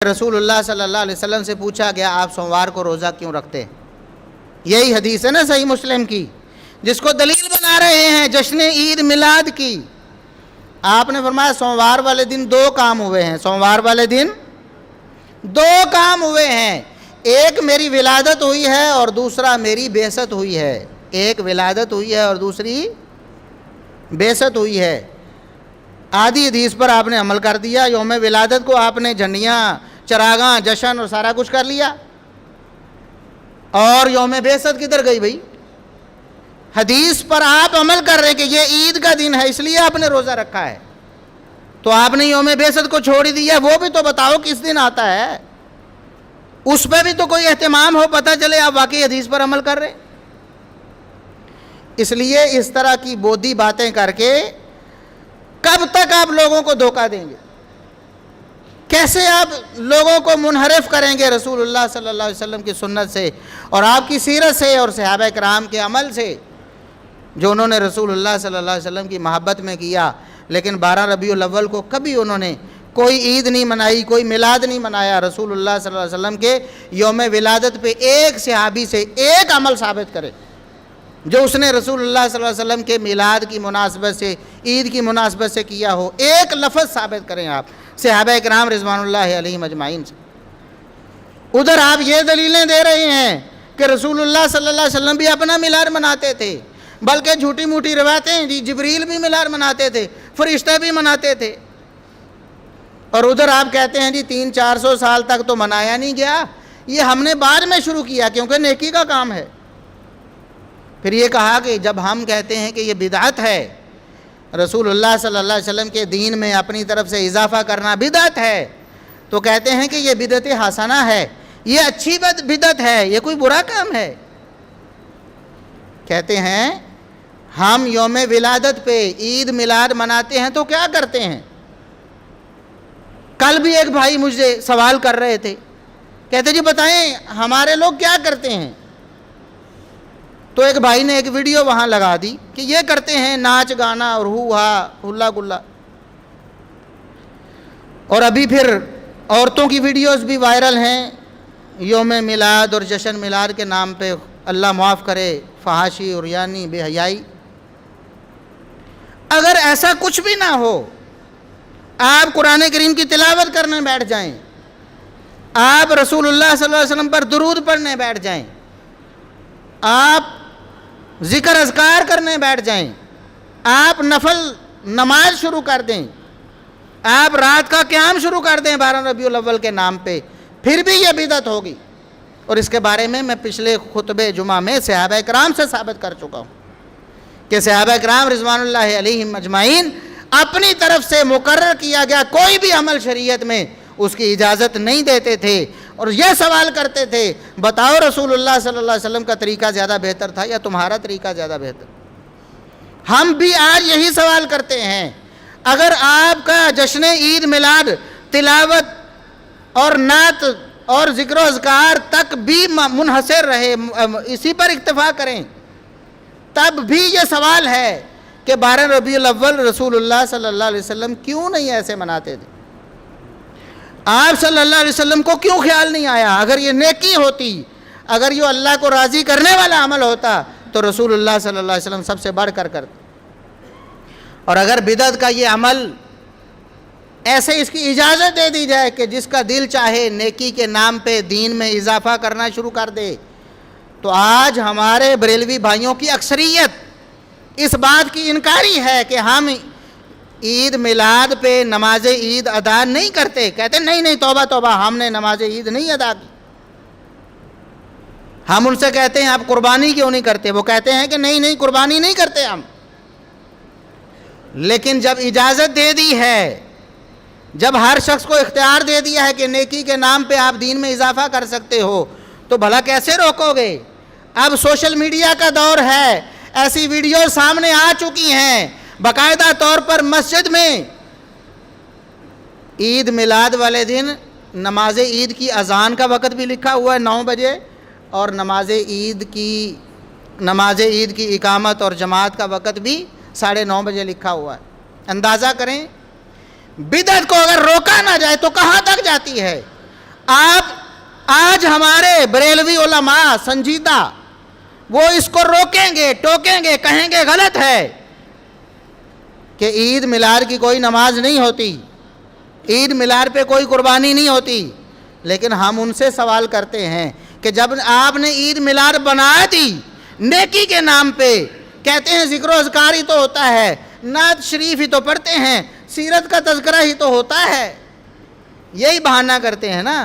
رسول اللہ صلی اللہ علیہ وسلم سے پوچھا گیا آپ سوموار کو روزہ کیوں رکھتے ہیں؟ یہی حدیث ہے نا صحیح مسلم کی، جس کو دلیل بنا رہے ہیں جشن عید میلاد کی۔ آپ نے فرمایا سوموار والے دن دو کام ہوئے ہیں، سوموار والے دن دو کام ہوئے ہیں، ایک میری ولادت ہوئی ہے اور دوسرا میری بعثت ہوئی ہے۔ ایک ولادت ہوئی ہے اور دوسری بعثت ہوئی ہے۔ آدھی حدیث پر آپ نے عمل کر دیا، یوم ولادت کو آپ نے جھنڈیاں چراغاں جشن اور سارا کچھ کر لیا، اور یوم بعثت کدھر گئی بھائی؟ حدیث پر آپ عمل کر رہے ہیں کہ یہ عید کا دن ہے اس لیے آپ نے روزہ رکھا ہے، تو آپ نے یوم بعثت کو چھوڑ دیا، وہ بھی تو بتاؤ کس دن آتا ہے، اس پہ بھی تو کوئی اہتمام ہو، پتہ چلے آپ واقعی حدیث پر عمل کر رہے ہیں۔ اس لیے اس طرح کی بودھی باتیں کر کے کب تک آپ لوگوں کو دھوکہ دیں گے؟ کیسے آپ لوگوں کو منحرف کریں گے رسول اللہ صلی اللہ علیہ وسلم کی سنت سے اور آپ کی سیرت سے اور صحابہ کرام کے عمل سے جو انہوں نے رسول اللہ صلی اللہ علیہ وسلم کی محبت میں کیا، لیکن 12 ربیع الاول کو کبھی انہوں نے کوئی عید نہیں منائی، کوئی میلاد نہیں منایا۔ رسول اللہ صلی اللہ علیہ وسلم کے یوم ولادت پہ ایک صحابی سے ایک عمل ثابت کرے جو اس نے رسول اللہ صلی اللہ علیہ وسلم کے میلاد کی مناسبت سے، عید کی مناسبت سے کیا ہو، ایک لفظ ثابت کریں آپ صحابہ کرام رضوان اللہ علیہم اجمعین سے۔ ادھر آپ یہ دلیلیں دے رہے ہیں کہ رسول اللہ صلی اللہ علیہ وسلم بھی اپنا میلاد مناتے تھے، بلکہ جھوٹی موٹی روایتیں جی جبریل بھی میلاد مناتے تھے، فرشتہ بھی مناتے تھے، اور ادھر آپ کہتے ہیں جی 300-400 سال تک تو منایا نہیں گیا، یہ ہم نے بعد میں شروع کیا کیونکہ نیکی کا کام ہے۔ پھر یہ کہا کہ جب ہم کہتے ہیں کہ یہ بدعت ہے، رسول اللہ صلی اللہ علیہ وسلم کے دین میں اپنی طرف سے اضافہ کرنا بدعت ہے، تو کہتے ہیں کہ یہ بدعت حسنہ ہے، یہ اچھی بدعت ہے، یہ کوئی برا کام ہے۔ کہتے ہیں ہم یوم ولادت پہ عید میلاد مناتے ہیں تو کیا کرتے ہیں؟ کل بھی ایک بھائی مجھے سوال کر رہے تھے، کہتے جی بتائیں ہمارے لوگ کیا کرتے ہیں؟ تو ایک بھائی نے ایک ویڈیو وہاں لگا دی کہ یہ کرتے ہیں ناچ گانا اور ہو ہا ہلا گلا، اور ابھی پھر عورتوں کی ویڈیوز بھی وائرل ہیں یوم میلاد اور جشن میلاد کے نام پہ، اللہ معاف کرے، فحاشی اور یعنی بے حیائی۔ اگر ایسا کچھ بھی نہ ہو، آپ قرآن کریم کی تلاوت کرنے بیٹھ جائیں، آپ رسول اللہ صلی اللہ علیہ وسلم پر درود پڑھنے بیٹھ جائیں، آپ ذکر اذکار کرنے بیٹھ جائیں، آپ نفل نماز شروع کر دیں، آپ رات کا قیام شروع کر دیں 12 ربیع الاول کے نام پہ، پھر بھی یہ بدعت ہوگی۔ اور اس کے بارے میں پچھلے خطبہ جمعہ میں صحابہ کرام سے ثابت کر چکا ہوں کہ صحابہ کرام رضوان اللہ علیہم اجمعین اپنی طرف سے مقرر کیا گیا کوئی بھی عمل شریعت میں اس کی اجازت نہیں دیتے تھے، اور یہ سوال کرتے تھے بتاؤ رسول اللہ صلی اللہ علیہ وسلم کا طریقہ زیادہ بہتر تھا یا تمہارا طریقہ زیادہ بہتر؟ ہم بھی آج یہی سوال کرتے ہیں۔ اگر آپ کا جشن عید میلاد تلاوت اور نعت اور ذکر و اذکار تک بھی منحصر رہے، اسی پر اکتفا کریں، تب بھی یہ سوال ہے کہ 12 ربیع الاول رسول اللہ صلی اللہ علیہ وسلم کیوں نہیں ایسے مناتے تھے؟ آپ صلی اللہ علیہ وسلم کو کیوں خیال نہیں آیا؟ اگر یہ نیکی ہوتی، اگر یہ اللہ کو راضی کرنے والا عمل ہوتا تو رسول اللہ صلی اللہ علیہ وسلم سب سے بڑھ کر کرتے۔ اور اگر بدعت کا یہ عمل ایسے اس کی اجازت دے دی جائے کہ جس کا دل چاہے نیکی کے نام پہ دین میں اضافہ کرنا شروع کر دے، تو آج ہمارے بریلوی بھائیوں کی اکثریت اس بات کی انکاری ہے کہ ہم عید میلاد پہ نماز عید ادا نہیں کرتے، کہتے نہیں توبہ توبہ ہم نے نماز عید نہیں ادا کی۔ ہم ان سے کہتے ہیں آپ قربانی کیوں نہیں کرتے؟ وہ کہتے ہیں کہ نہیں قربانی نہیں کرتے ہم۔ لیکن جب اجازت دے دی ہے، جب ہر شخص کو اختیار دے دیا ہے کہ نیکی کے نام پہ آپ دین میں اضافہ کر سکتے ہو، تو بھلا کیسے روکو گے؟ اب سوشل میڈیا کا دور ہے، ایسی ویڈیو سامنے آ چکی ہیں، باقاعدہ طور پر مسجد میں عید میلاد والے دن نماز عید کی اذان کا وقت بھی لکھا ہوا ہے 9 بجے، اور نماز عید کی اقامت اور جماعت کا وقت بھی 9:30 بجے لکھا ہوا ہے۔ اندازہ کریں بدعت کو اگر روکا نہ جائے تو کہاں تک جاتی ہے؟ آج ہمارے بریلوی علماء سنجیدہ وہ اس کو روکیں گے، ٹوکیں گے، کہیں گے غلط ہے کہ عید میلاد کی کوئی نماز نہیں ہوتی، عید میلاد پہ کوئی قربانی نہیں ہوتی، لیکن ہم ان سے سوال کرتے ہیں کہ جب آپ نے عید میلاد بنا دی نیکی کے نام پہ، کہتے ہیں ذکر و اذکار ہی تو ہوتا ہے، نعت شریف ہی تو پڑھتے ہیں، سیرت کا تذکرہ ہی تو ہوتا ہے، یہی بہانہ کرتے ہیں نا،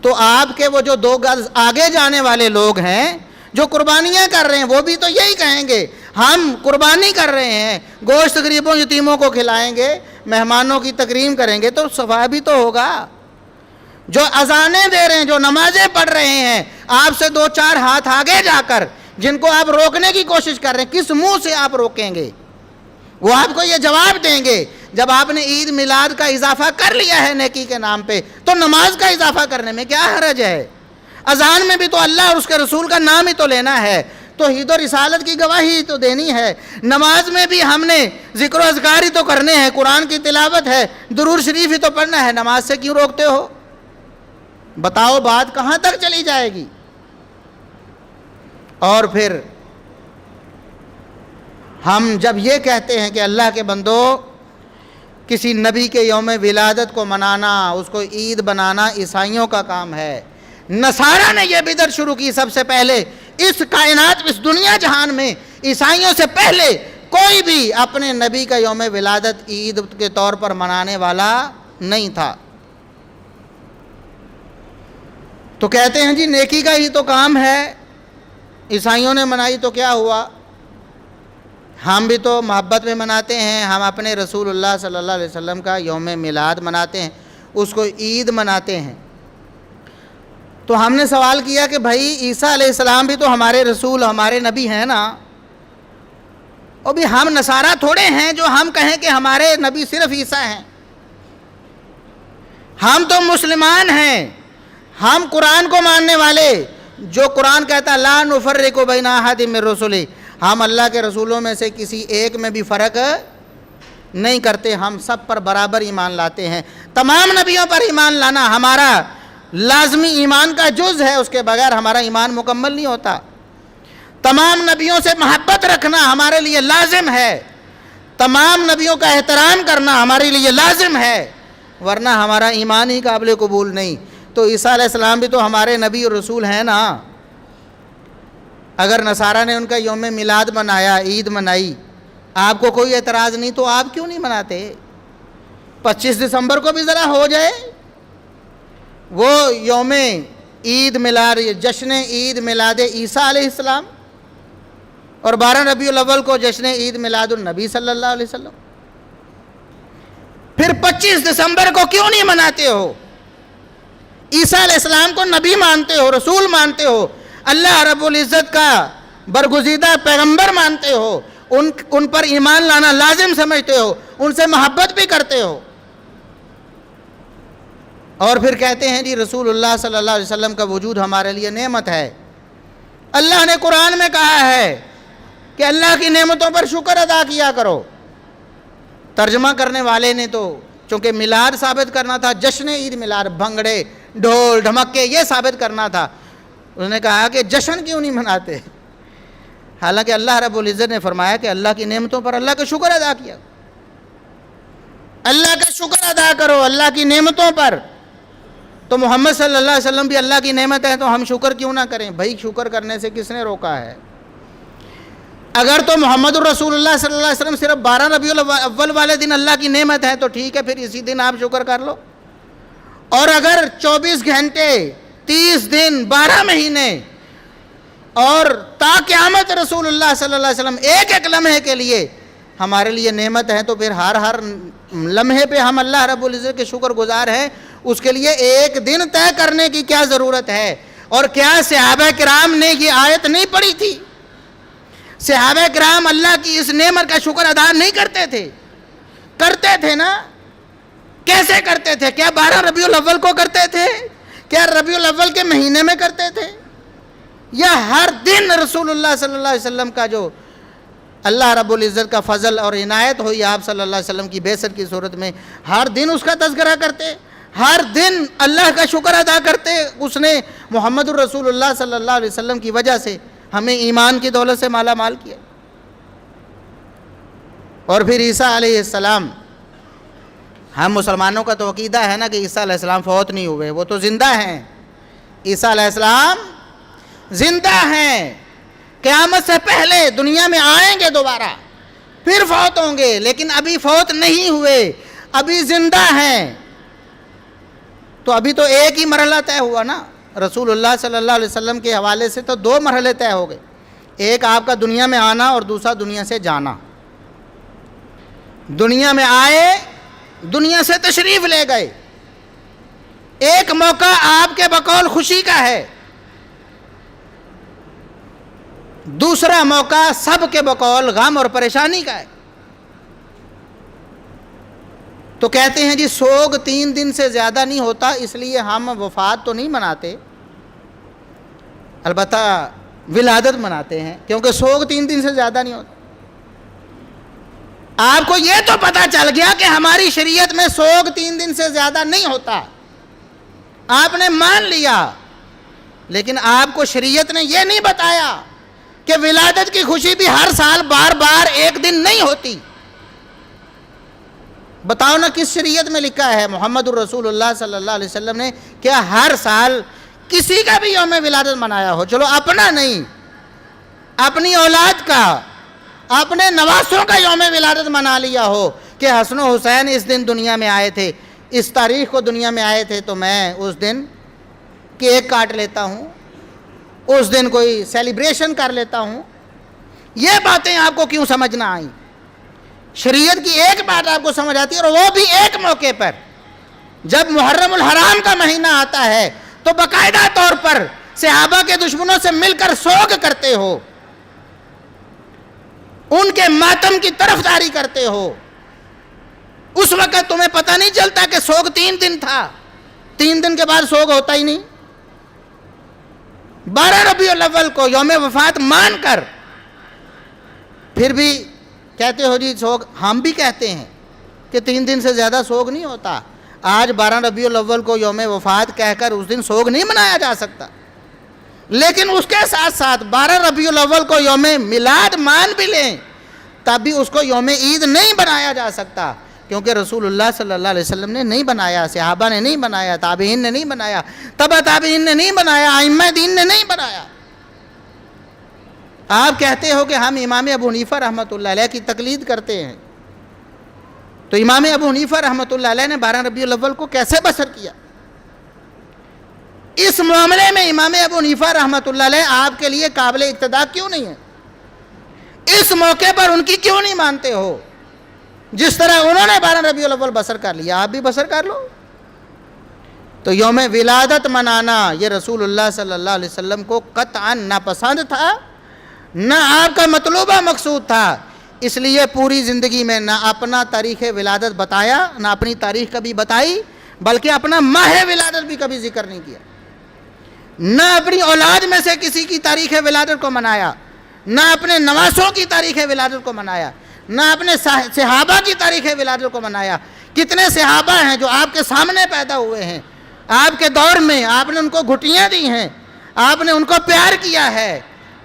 تو آپ کے وہ جو 2 گز آگے جانے والے لوگ ہیں جو قربانیاں کر رہے ہیں وہ بھی تو یہی کہیں گے، ہم قربانی کر رہے ہیں، گوشت غریبوں یتیموں کو کھلائیں گے، مہمانوں کی تکریم کریں گے تو ثواب بھی تو ہوگا۔ جو اذانیں دے رہے ہیں، جو نمازیں پڑھ رہے ہیں، آپ سے 2-4 ہاتھ آگے جا کر جن کو آپ روکنے کی کوشش کر رہے ہیں، کس منہ سے آپ روکیں گے؟ وہ آپ کو یہ جواب دیں گے جب آپ نے عید میلاد کا اضافہ کر لیا ہے نیکی کے نام پہ تو نماز کا اضافہ کرنے میں کیا حرج ہے؟ اذان میں بھی تو اللہ اور اس کے رسول کا نام ہی تو لینا ہے، توحید و رسالت کی گواہی تو دینی ہے، نماز میں بھی ہم نے ذکر و اذکار ہی تو کرنے ہیں، قرآن کی تلاوت ہے، درود شریف ہی تو پڑھنا ہے، نماز سے کیوں روکتے ہو؟ بتاؤ بات کہاں تک چلی جائے گی؟ اور پھر ہم جب یہ کہتے ہیں کہ اللہ کے بندو کسی نبی کے یوم ولادت کو منانا، اس کو عید بنانا عیسائیوں کا کام ہے، نصارہ نے یہ بدعت شروع کی سب سے پہلے، اس کائنات، اس دنیا جہان میں عیسائیوں سے پہلے کوئی بھی اپنے نبی کا یوم ولادت عید کے طور پر منانے والا نہیں تھا۔ تو کہتے ہیں جی نیکی کا ہی تو کام ہے، عیسائیوں نے منائی تو کیا ہوا؟ ہم بھی تو محبت میں مناتے ہیں، ہم اپنے رسول اللہ صلی اللہ علیہ وسلم کا یوم میلاد مناتے ہیں، اس کو عید مناتے ہیں۔ تو ہم نے سوال کیا کہ بھائی عیسیٰ علیہ السلام بھی تو ہمارے رسول، ہمارے نبی ہیں نا، اور بھی ہم نصارہ تھوڑے ہیں جو ہم کہیں کہ ہمارے نبی صرف عیسیٰ ہیں، ہم تو مسلمان ہیں، ہم قرآن کو ماننے والے، جو قرآن کہتا ہے لا نفرق بین احد من رسلہ، ہم اللہ کے رسولوں میں سے کسی ایک میں بھی فرق نہیں کرتے، ہم سب پر برابر ایمان لاتے ہیں، تمام نبیوں پر ایمان لانا ہمارا لازمی ایمان کا جز ہے، اس کے بغیر ہمارا ایمان مکمل نہیں ہوتا، تمام نبیوں سے محبت رکھنا ہمارے لیے لازم ہے، تمام نبیوں کا احترام کرنا ہمارے لیے لازم ہے، ورنہ ہمارا ایمان ہی قابل قبول نہیں۔ تو عیسیٰ علیہ السلام بھی تو ہمارے نبی اور رسول ہیں نا، اگر نصارہ نے ان کا یوم میلاد منایا، عید منائی، آپ کو کوئی اعتراض نہیں تو آپ کیوں نہیں مناتے؟ 25 دسمبر کو بھی ذرا ہو جائے وہ یوم عید میلاد، جشن عید میلاد عیسیٰ علیہ السلام، اور 12 ربیع الاول کو جشن عید میلاد النبی صلی اللہ علیہ وسلم۔ پھر 25 دسمبر کو کیوں نہیں مناتے ہو؟ عیسیٰ علیہ السلام کو نبی مانتے ہو، رسول مانتے ہو، اللہ رب العزت کا برگزیدہ پیغمبر مانتے ہو، ان پر ایمان لانا لازم سمجھتے ہو، ان سے محبت بھی کرتے ہو، اور پھر کہتے ہیں جی رسول اللہ صلی اللہ علیہ وسلم کا وجود ہمارے لیے نعمت ہے۔ اللہ نے قرآن میں کہا ہے کہ اللہ کی نعمتوں پر شکر ادا کیا کرو، ترجمہ کرنے والے نے تو چونکہ میلاد ثابت کرنا تھا، جشن عید میلاد، بھنگڑے ڈھول ڈھمکے یہ ثابت کرنا تھا، انہوں نے کہا کہ جشن کیوں نہیں مناتے؟ حالانکہ اللہ رب العزت نے فرمایا کہ اللہ کی نعمتوں پر اللہ کا شکر ادا کیا، اللہ کا شکر ادا کرو اللہ کی نعمتوں پر۔ تو محمد صلی اللہ علیہ وسلم بھی اللہ کی نعمت ہے تو ہم شکر کیوں نہ کریں؟ بھائی شکر کرنے سے کس نے روکا ہے؟ اگر تو محمد الرسول اللہ صلی اللہ علیہ وسلم صرف 12 ربیع الاول والے دن اللہ کی نعمت ہے تو ٹھیک ہے، پھر اسی دن آپ شکر کر لو، اور اگر 24 گھنٹے 30 دن 12 مہینے اور تا قیامت رسول اللہ صلی اللہ علیہ وسلم ایک ایک لمحے کے لیے ہمارے لیے نعمت ہے تو پھر ہر لمحے پہ ہم اللہ رب العزت کے شکر گزار ہیں، اس کے لیے ایک دن طے کرنے کی کیا ضرورت ہے؟ اور کیا صحابہ کرام نے یہ آیت نہیں پڑھی تھی؟ صحابہ کرام اللہ کی اس نعمت کا شکر ادا نہیں کرتے تھے؟ کرتے تھے نا، کیسے کرتے تھے؟ کیا 12 ربیع الاول کو کرتے تھے؟ کیا ربیع الاول کے مہینے میں کرتے تھے؟ یا ہر دن رسول اللہ صلی اللہ علیہ وسلم کا جو اللہ رب العزت کا فضل اور عنایت ہوئی آپ صلی اللہ علیہ وسلم کی بعثت کی صورت میں، ہر دن اس کا تذکرہ کرتے، ہر دن اللہ کا شکر ادا کرتے، اس نے محمد الرسول اللہ صلی اللہ علیہ وسلم کی وجہ سے ہمیں ایمان کی دولت سے مالا مال کیا۔ اور پھر عیسیٰ علیہ السلام، ہم مسلمانوں کا تو عقیدہ ہے نا کہ عیسیٰ علیہ السلام فوت نہیں ہوئے، وہ تو زندہ ہیں۔ عیسیٰ علیہ السلام زندہ ہیں، قیامت سے پہلے دنیا میں آئیں گے دوبارہ، پھر فوت ہوں گے، لیکن ابھی فوت نہیں ہوئے، ابھی زندہ ہیں۔ تو ابھی تو ایک ہی مرحلہ طے ہوا نا، رسول اللہ صلی اللہ علیہ وسلم کے حوالے سے تو 2 مرحلے طے ہو گئے، ایک آپ کا دنیا میں آنا اور دوسرا دنیا سے جانا۔ دنیا میں آئے، دنیا سے تشریف لے گئے، ایک موقع آپ کے بقول خوشی کا ہے، دوسرا موقع سب کے بقول غم اور پریشانی کا ہے۔ تو کہتے ہیں جی سوگ 3 دن سے زیادہ نہیں ہوتا، اس لیے ہم وفات تو نہیں مناتے، البتہ ولادت مناتے ہیں، کیونکہ سوگ 3 دن سے زیادہ نہیں ہوتا۔ آپ کو یہ تو پتہ چل گیا کہ ہماری شریعت میں سوگ 3 دن سے زیادہ نہیں ہوتا، آپ نے مان لیا، لیکن آپ کو شریعت نے یہ نہیں بتایا کہ ولادت کی خوشی بھی ہر سال بار بار ایک دن نہیں ہوتی۔ بتاؤ نا کس شریعت میں لکھا ہے محمد الرسول اللہ صلی اللہ علیہ وسلم نے کیا ہر سال کسی کا بھی یوم ولادت منایا ہو؟ چلو اپنا نہیں، اپنی اولاد کا، اپنے نواسوں کا یوم ولادت منا لیا ہو کہ حسن و حسین اس دن دنیا میں آئے تھے، اس تاریخ کو دنیا میں آئے تھے، تو میں اس دن کیک کاٹ لیتا ہوں، اس دن کوئی سیلیبریشن کر لیتا ہوں۔ یہ باتیں آپ کو کیوں سمجھ نہ آئیں؟ شریعت کی ایک بات آپ کو سمجھ آتی ہے، اور وہ بھی ایک موقع پر، جب محرم الحرام کا مہینہ آتا ہے تو باقاعدہ طور پر صحابہ کے دشمنوں سے مل کر سوگ کرتے ہو، ان کے ماتم کی طرفداری کرتے ہو۔ اس وقت تمہیں پتہ نہیں چلتا کہ سوگ 3 دن تھا، 3 دن کے بعد سوگ ہوتا ہی نہیں۔ 12 ربیع الاول کو یوم وفات مان کر پھر بھی کہتے ہو جی سوگ۔ ہم بھی کہتے ہیں کہ 3 دن سے زیادہ سوگ نہیں ہوتا۔ آج 12 ربیع الاول کو یوم وفات کہہ کر اس دن سوگ نہیں منایا جا سکتا، لیکن اس کے ساتھ ساتھ 12 ربیع الاول کو یوم میلاد مان بھی لیں تب بھی اس کو یوم عید نہیں بنایا جا سکتا، کیونکہ رسول اللہ صلی اللہ علیہ وسلم نے نہیں بنایا، صحابہ نے نہیں بنایا، تابعین نے نہیں بنایا، تبع تابعین نے نہیں بنایا، ائمہ دین نے نہیں بنایا۔ آپ کہتے ہو کہ ہم امام ابو حنیفہ رحمۃ اللہ علیہ کی تقلید کرتے ہیں، تو امام ابو حنیفہ رحمۃ اللہ علیہ نے 12 ربیع الاول کو کیسے بسر کیا؟ اس معاملے میں امام ابو حنیفہ رحمۃ اللہ علیہ آپ کے لیے قابل اقتداء کیوں نہیں ہے؟ اس موقع پر ان کی کیوں نہیں مانتے ہو؟ جس طرح انہوں نے 12 ربیع الاول بسر کر لیا، آپ بھی بسر کر لو۔ تو یوم ولادت منانا یہ رسول اللہ صلی اللہ علیہ وسلم کو قطعاً ناپسند تھا، نہ آپ کا مطلوبہ مقصود تھا، اس لیے پوری زندگی میں نہ اپنا تاریخ ولادت بتایا، نہ اپنی تاریخ کبھی بتائی، بلکہ اپنا ماہ ولادت بھی کبھی ذکر نہیں کیا، نہ اپنی اولاد میں سے کسی کی تاریخ ولادت کو منایا، نہ اپنے نواسوں کی تاریخ ولادت کو منایا، نہ اپنے صحابہ کی تاریخ ولادت کو منایا۔ کتنے صحابہ ہیں جو آپ کے سامنے پیدا ہوئے ہیں، آپ کے دور میں آپ نے ان کو گھٹیاں دی ہیں، آپ نے ان کو پیار کیا ہے،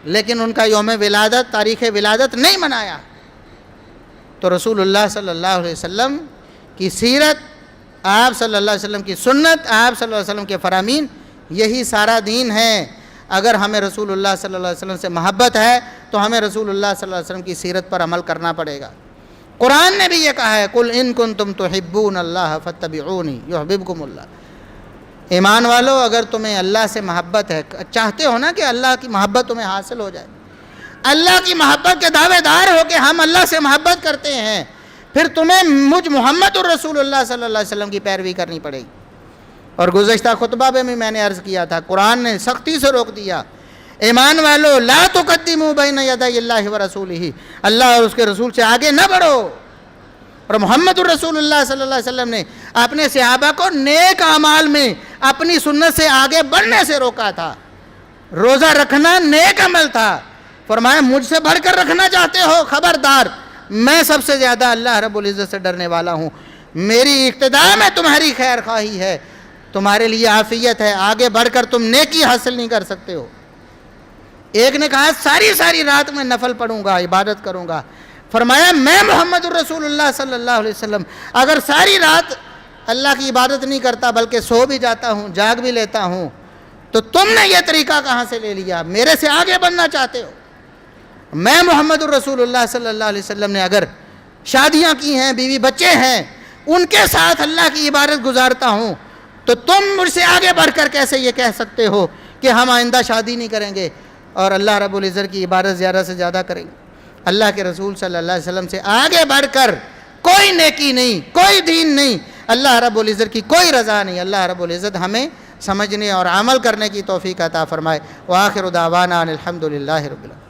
لیکن ان کا یوم ولادت، تاریخ ولادت نہیں منایا۔ تو رسول اللہ صلی اللہ علیہ وسلم کی سیرت، آپ صلی اللہ علیہ وسلم کی سنت، آپ صلی اللہ علیہ وسلم کے فرامین، یہی سارا دین ہے۔ اگر ہمیں رسول اللہ صلی اللہ علیہ وسلم سے محبت ہے تو ہمیں رسول اللہ صلی اللہ علیہ وسلم کی سیرت پر عمل کرنا پڑے گا۔ قرآن نے بھی یہ کہا ہے قُلْ إِن كُنْتُمْ تُحِبُّونَ اللَّهَ فَاتَّبِعُونِي يُحْبِبْكُمُ اللَّهُ۔ ایمان والو، اگر تمہیں اللہ سے محبت ہے، چاہتے ہو نا کہ اللہ کی محبت تمہیں حاصل ہو جائے، اللہ کی محبت کے دعوے دار ہو کہ ہم اللہ سے محبت کرتے ہیں، پھر تمہیں مجھ محمد الرسول اللہ صلی اللہ علیہ وسلم کی پیروی کرنی پڑے گی۔ اور گزشتہ خطبہ میں نے عرض کیا تھا، قرآن نے سختی سے روک دیا، ایمان والو لا تقدموا بین یدی اللہ ورسولہ، اللہ اور اس کے رسول سے آگے نہ بڑھو۔ اور محمد الرسول اللہ صلی اللہ علیہ وسلم نے اپنے صحابہ کو نیک اعمال میں اپنی سنت سے آگے بڑھنے سے روکا تھا۔ روزہ رکھنا نیک عمل تھا، فرمایا مجھ سے بڑھ کر رکھنا چاہتے ہو، خبردار، میں سب سے زیادہ اللہ رب العزت سے ڈرنے والا ہوں۔ میری اقتدا میں تمہاری خیر خواہی ہے، تمہارے لیے عافیت ہے، آگے بڑھ کر تم نیکی حاصل نہیں کر سکتے ہو۔ ایک نے کہا ساری رات میں نفل پڑھوں گا، عبادت کروں گا۔ فرمایا میں محمد الرسول اللہ صلی اللہ علیہ وسلم اگر ساری رات اللہ کی عبادت نہیں کرتا بلکہ سو بھی جاتا ہوں، جاگ بھی لیتا ہوں، تو تم نے یہ طریقہ کہاں سے لے لیا؟ میرے سے آگے بڑھنا چاہتے ہو؟ میں محمد الرسول اللہ صلی اللہ علیہ وسلم نے اگر شادیاں کی ہیں، بیوی بچے ہیں، ان کے ساتھ اللہ کی عبادت گزارتا ہوں، تو تم مجھ سے آگے بڑھ کر کیسے یہ کہہ سکتے ہو کہ ہم آئندہ شادی نہیں کریں گے اور اللہ رب العزت کی عبادت زیادہ سے زیادہ کریں گے؟ اللہ کے رسول صلی اللہ علیہ وسلم سے آگے بڑھ کر کوئی نیکی نہیں، کوئی دین نہیں، اللہ رب العزت کی کوئی رضا نہیں۔ اللہ رب العزت ہمیں سمجھنے اور عمل کرنے کی توفیق عطا فرمائے۔ وآخر دعوانا ان الحمد للہ رب العالمین۔